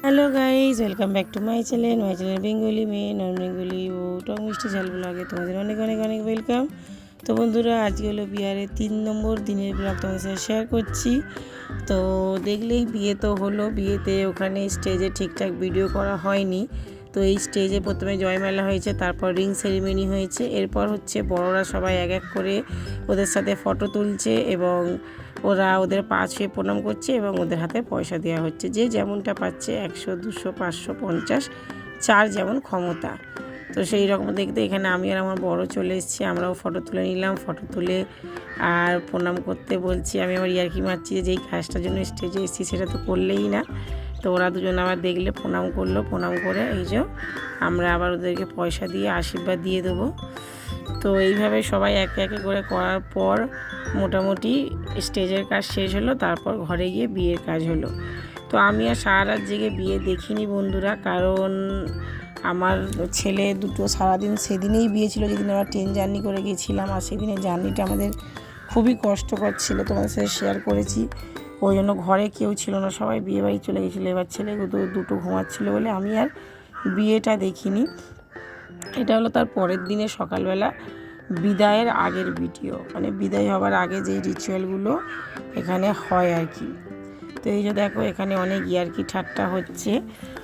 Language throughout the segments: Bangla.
Hello guys welcome back to my channel Bengali মেয়ে নন বেঙ্গলি ও টক মিষ্টি ঝাল ব্লগে তোমাদের অনেক অনেক অনেক ওয়েলকাম। তো বন্ধুরা আজকে হলো বিহারের 3 নম্বর দিনের ব্লগ তোমাদের সাথে শেয়ার করছি। তো দেখলেই বিয়ে তো হলো, বিয়েতে ওখানে স্টেজে ঠিকঠাক ভিডিও করা হয়নি। তো এই স্টেজে প্রথমে জয়মালা হয়েছে, তারপর রিং সেরিমনি হয়েছে, এরপর হচ্ছে বড়রা সবাই এক এক করে ওদের সাথে ফটো তুলছে এবং ওরা ওদের পা ছুঁয়ে প্রণাম করছে এবং ওদের হাতে পয়সা দেওয়া হচ্ছে, যে যেমনটা পাচ্ছে 100, 200, 500, 50, যার যেমন ক্ষমতা। তো সেই রকম দেখতে এখানে আমি আর আমার বড় চলে এসেছি, আমরাও ফটো তুলে নিলাম। ফটো তুলে আর প্রণাম করতে বলছি, আমি আমার ইয়ার্কি মারছি যে যেই কাজটার জন্য স্টেজে এসেছি সেটা তো করলেই না। তো ওরা দুজন আবার দেখলে প্রণাম করলো, প্রণাম করে এই যে আমরা আবার ওদেরকে পয়সা দিয়ে আশীর্বাদ দিয়ে দেবো। তো এইভাবে সবাই একে একে করে করার পর মোটামুটি স্টেজের কাজ শেষ হলো, তারপর ঘরে গিয়ে বিয়ের কাজ হলো। তো আমি আর সারা রাত জেগে বিয়ে দেখিনি বন্ধুরা, কারণ আমার ছেলে দুটো সারাদিন সেদিনেই বিয়ে ছিল, যেদিন আমরা ট্রেন জার্নি করে গিয়েছিলাম, আর সেদিনের জার্নিটা আমাদের খুবই কষ্টকর ছিল, তোমাদের সাথে শেয়ার করেছি। ওই জন্য ঘরে কেউ ছিল না, সবাই বিয়ে বাড়ি চলে গেছিলো। এবার ছেলে দুটো ঘুমাচ্ছিলো বলে আমি আর বিয়েটা দেখিনি। এটা হলো তার পরের দিনে সকালবেলা বিদায়ের আগের ভিডিও, মানে বিদায় হবার আগে যেই রিচুয়ালগুলো এখানে হয় আর কি। তো এই যে দেখো এখানে অনেক ইয়ার্কি ঠাট্টা হচ্ছে,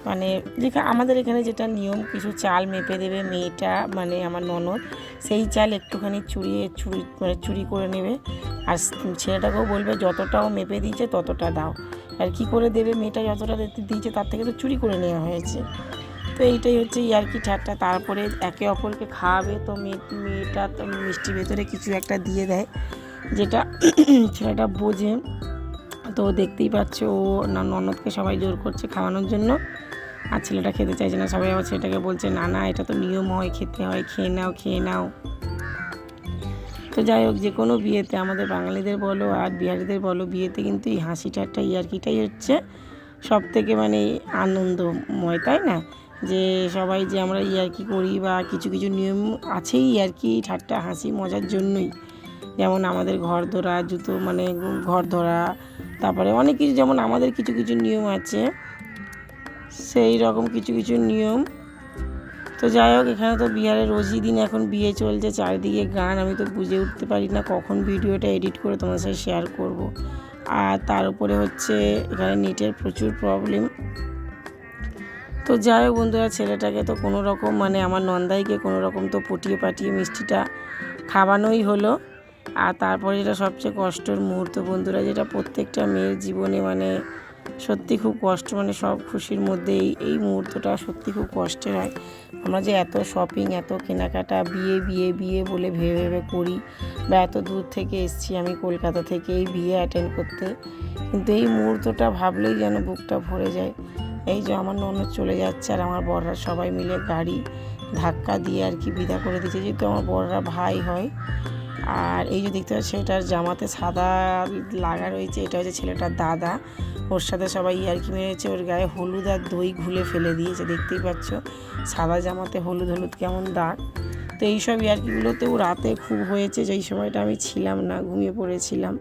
মানে যেখানে আমাদের এখানে যেটা নিয়ম, কিছু চাল মেপে দেবে মেয়েটা, মানে আমার ননদ, সেই চাল একটুখানি চুরি করে নেবে, আর ছেলেটাকেও বলবে যতটাও মেপে দিয়েছে ততটা দাও। আর কি করে দেবে, মেয়েটা যতটা দিয়েছে তার থেকে তো চুরি করে নেওয়া হয়েছে। তো এইটাই হচ্ছে ইয়ার্কি ঠাট্টা। তারপরে একে অপরকে খাওয়াবে, তো মেয়েটা তো মিষ্টির ভেতরে কিছু একটা দিয়ে দেয়, যেটা ছেলেটা বোঝে। তো দেখতেই পাচ্ছ ও ননদকে সবাই জোর করছে খাওয়ানোর জন্য, আর ছেলেটা খেতে চাইছে না। সবাই আবার ছেলেটাকে বলছে না না এটা তো নিয়ম হয়, খেতে হয়, খেয়ে নাও খেয়ে নাও। তো যাই হোক, যে কোনো বিয়েতে আমাদের বাঙালিদের বলো আর বিহারিদের বলো, বিয়েতে কিন্তু এই হাসি ঠাট্টা ইয়ার্কিটাই হচ্ছে সব থেকে মানে আনন্দময়, তাই না? যে সবাই যে আমরা ইয়ার্কি করি বা কিছু কিছু নিয়ম আছেই ইয়ার্কি ঠাট্টা হাসি মজার জন্যই, যেমন আমাদের ঘর ধরা জুতো, মানে ঘর ধরা, তারপরে অনেক কিছু, যেমন আমাদের কিছু কিছু নিয়ম আছে, সেই রকম কিছু কিছু নিয়ম। তো যাই হোক, এখানে তো বিহারের রোজই দিন এখন বিয়ে চলছে, চারিদিকে গান, আমি তো বুঝে উঠতে পারি না কখন ভিডিওটা এডিট করে তোমার সাথে শেয়ার করব। আর তার উপরে হচ্ছে এখানে নেটের প্রচুর প্রবলেম। তো যাই হোক বন্ধুরা, ছেলেটাকে তো কোনো রকম, মানে আমার নন্দাইকে কোনো রকম তো পটিয়ে পাটিয়ে মিষ্টিটা খাওয়ানোই হলো। আর তারপরে যেটা সবচেয়ে কষ্টের মুহূর্ত বন্ধুরা, যেটা প্রত্যেকটা মেয়ের জীবনে মানে সত্যি খুব কষ্ট, মানে সব খুশির মধ্যে এই মুহূর্তটা সত্যি খুব কষ্টের হয়। আমরা যে এত শপিং, এত কেনাকাটা, বিয়ে বিয়ে বিয়ে বলে ভেবে ভেবে করি, বা এত দূর থেকে এসেছি আমি কলকাতা থেকে এই বিয়ে অ্যাটেন্ড করতে, কিন্তু এই মুহূর্তটা ভাবলেই যেন বুকটা ভরে যায়। এই যে আমার ননদ চলে যাচ্ছে, আর আমার বড়রা সবাই মিলে গাড়ি ধাক্কা দিয়ে আর কি বিদা করে দিচ্ছে, যেহেতু আমার বড়রা ভাই হয়। আর এই যে দেখতে পাচ্ছি এটার জামাতে সাদা লাগা রয়েছে, এটা হচ্ছে ছেলেটার দাদা, ওর সাথে সবাই ইয়ার্কি মেরেছে, ওর গায়ে হলুদ আর দই ঘুলে ফেলে দিয়েছে, দেখতেই পাচ্ছ সাদা জামাতে হলুদ হলুদ কেমন দাগ। তো এইসব ইয়ার্কিগুলোতেও রাতে খুব হয়েছে, যেই সময়টা আমি ছিলাম না, ঘুমিয়ে পড়েছিলাম।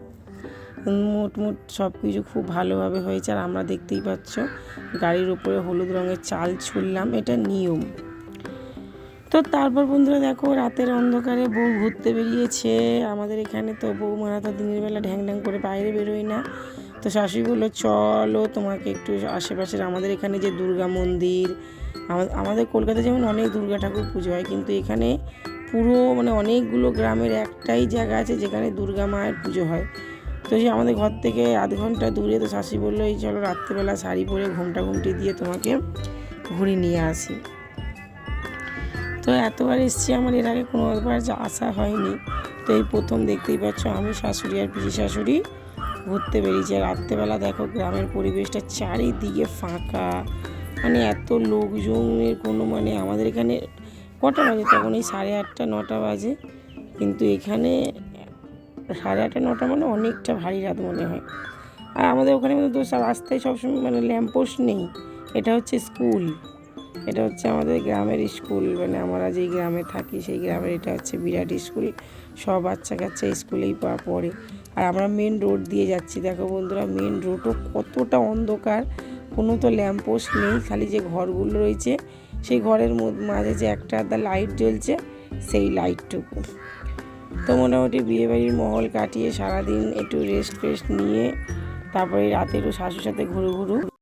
মোট সব কিছু খুব ভালোভাবে হয়েছে। আর আমরা দেখতেই পাচ্ছ গাড়ির উপরে হলুদ রঙের চাল ছুঁড়লাম, এটা নিয়ম। তো তারপর বন্ধুরা দেখো, রাতের অন্ধকারে বউ ঘুরতে বেরিয়েছে। আমাদের এখানে তো বৌমারা তো দিনের বেলা ঢ্যাং ঢ্যাং করে বাইরে বেরোয় না। তো শাশুড়ি বললো চলো তোমাকে একটু আশেপাশের আমাদের এখানে যে দুর্গা মন্দির, আমাদের কলকাতায় যেমন অনেক দুর্গা ঠাকুর পুজো হয়, কিন্তু এখানে পুরো মানে অনেকগুলো গ্রামের একটাই জায়গা আছে যেখানে দুর্গা মায়ের পুজো হয়। তো সে আমাদের ঘর থেকে আধ ঘন্টা দূরে। তো শাশুড়ি বললো এই চলো রাত্রেবেলা শাড়ি পরে ঘুমটি দিয়ে তোমাকে ঘুরে নিয়ে আসি। তো এতবার এসেছি, আমার এর আগে কোনো একবার আসা হয়নি। তো এই প্রথম দেখতেই পাচ্ছ আমি, শাশুড়ি আর পিসি শাশুড়ি ঘুরতে বেরিয়েছে। রাত্রেবেলা দেখো গ্রামের পরিবেশটা চারিদিকে ফাঁকা, মানে এত লোকজনের কোনো, মানে আমাদের এখানে কটা বাজে তখন, এই 8:30 9টা বাজে, কিন্তু এখানে 8:30 9টা মানে অনেকটা ভারী রাত মনে হয়। আর আমাদের ওখানে তো রাস্তায় সবসময় মানে ল্যাম্পপোস্ট নেই, এটা হচ্ছে স্কুল, এটা হচ্ছে আমাদের গ্রামের স্কুল, মানে আমরা যেই গ্রামে থাকি সেই গ্রামের এটা হচ্ছে বিরাট স্কুল, সব বাচ্চা কাচ্চা স্কুলেই পড়ে। আর আমরা মেন রোড দিয়ে যাচ্ছি, দেখো বন্ধুরা মেন রোডও কতটা অন্ধকার, কোনো তো ল্যাম্পপোস্ট নেই, খালি যে ঘরগুলো রয়েছে সেই ঘরের মাঝে যে একটা আধা লাইট জ্বলছে, সেই লাইটটুকু। তো মোটামুটি বিয়েবাড়ির মহল কাটিয়ে সারাদিন একটু রেস্ট নিয়ে তারপরে রাতে একটু শাশুর সাথে ঘুরু